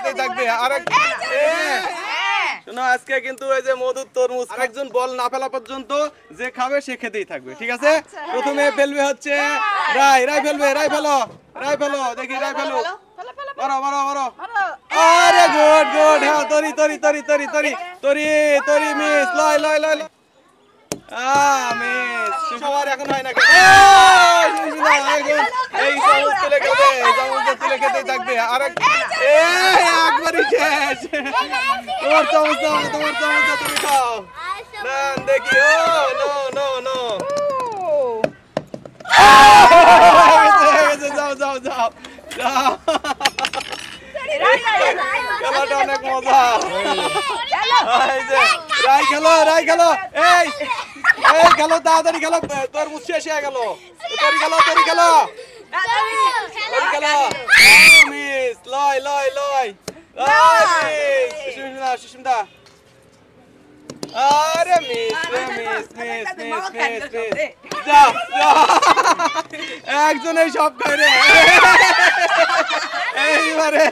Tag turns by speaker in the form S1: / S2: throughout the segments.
S1: খেতেই থাকবে আরেক শোনো আজকে কিন্তু এই যে মধুর তরমুজ আরেকজন বল না ফেলা পর্যন্ত যে খাবে সে খেতেই থাকবে ঠিক আছে প্রথমে ফেলবে হচ্ছে রাই ফেলবে রাই ফেলো দেখি রাই ফেলো মারো মারো মারো আরে গুড গুড হ্যাঁ তরি তরি তরি তরি তরি তরি তরি মিস লয় লয় লয় মিস সবার এখন হয় না এই চামচ তুলে খেতে চামচটা তুলে খেতেই থাকবে আরেক একবারই শেষ তোমার চামচটা তুমি খাও না দেখি ও নো নো নো যাও যাও যাও যাও খেলাটা অনেক মজা রাই খেলো এই খেলো তাড়াতাড়ি খেলো তরমুজ শেষ হয়ে গেল তরি খেলো মিস লয় লয় লয় সুস্মিতা আরে মিস যা একজনেই সব খাই রে এইবারে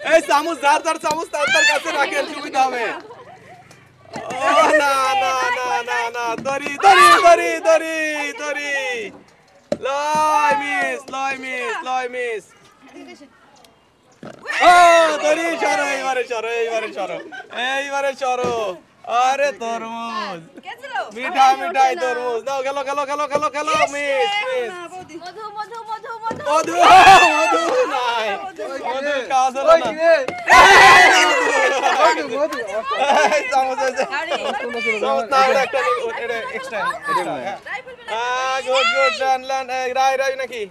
S1: এই চামচ যার চামচ তার কাছে রাখেন সুবিধা হবে না না না না না দড়ি দড়ি দড়ি দড়ি দড়ি লয় মিস ও দড়ি সরো এইবারে সরো আরে তরমুজ মিঠাই তরমুজ দাও খেলো মিস মধু নাই মধু কাজ হলো না রাই নাকি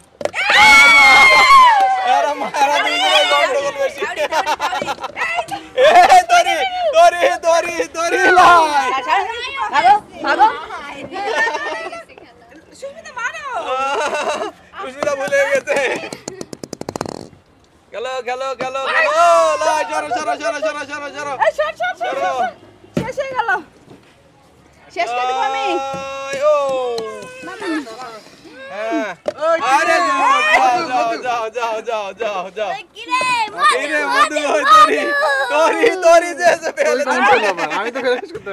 S1: সুস্মিতা ভুলে গেছে খেলো
S2: শেষ হয়ে গেল শেষ করে দেব আমি
S1: আরে যাও কিরে মধু তরি যে ফেলে
S3: আমি তো ফেলে করতে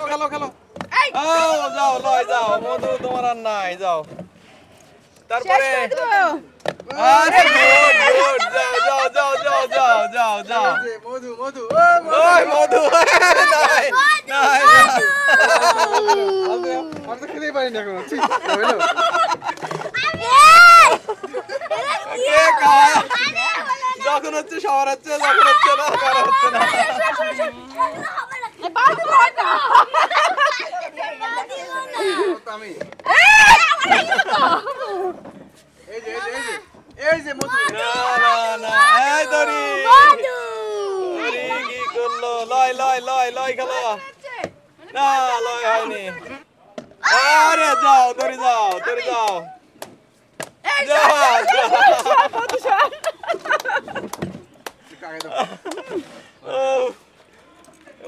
S3: পারলাম
S1: খেলো যাও লয় যাও মধু তোমার আর নাই যাও তারপরে আরে গুড যাও
S3: মধু
S1: ওই মধু নাই
S3: আমি তো খেতেই পারি না এখন ঠিক হলো
S1: যখন হচ্ছে সবার হচ্ছে যখন হচ্ছে না কারো হচ্ছে না
S3: আমি এই যে মধু
S1: না এই দড়ি কি করলো লয় খেলো না লয় হয়নি আরে যাও দড়ি যাও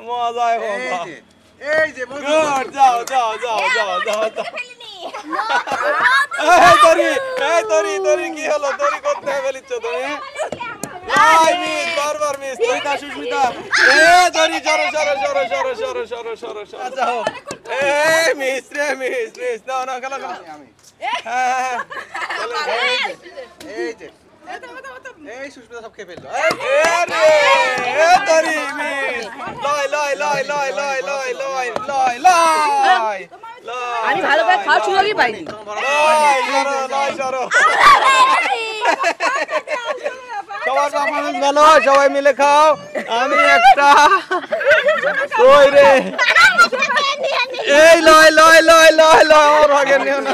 S1: মজা
S3: এই যে মধু
S1: যাও তরি কি হলো তরি করতে ফেলিচ্ছ তুমি বারবার মিস সুস্মিতা তরি সরো যাও মিস না খেলা
S3: এই সুস্মিতা সব খেয়ে ফেললো
S1: তরি মিস লয়
S2: আমি ভালো করে খাওয়ার সুযোগই পাইনি
S1: সবাই মিলে খাও আমি একটা কই রে এই লয় ওর ভাগে নিও না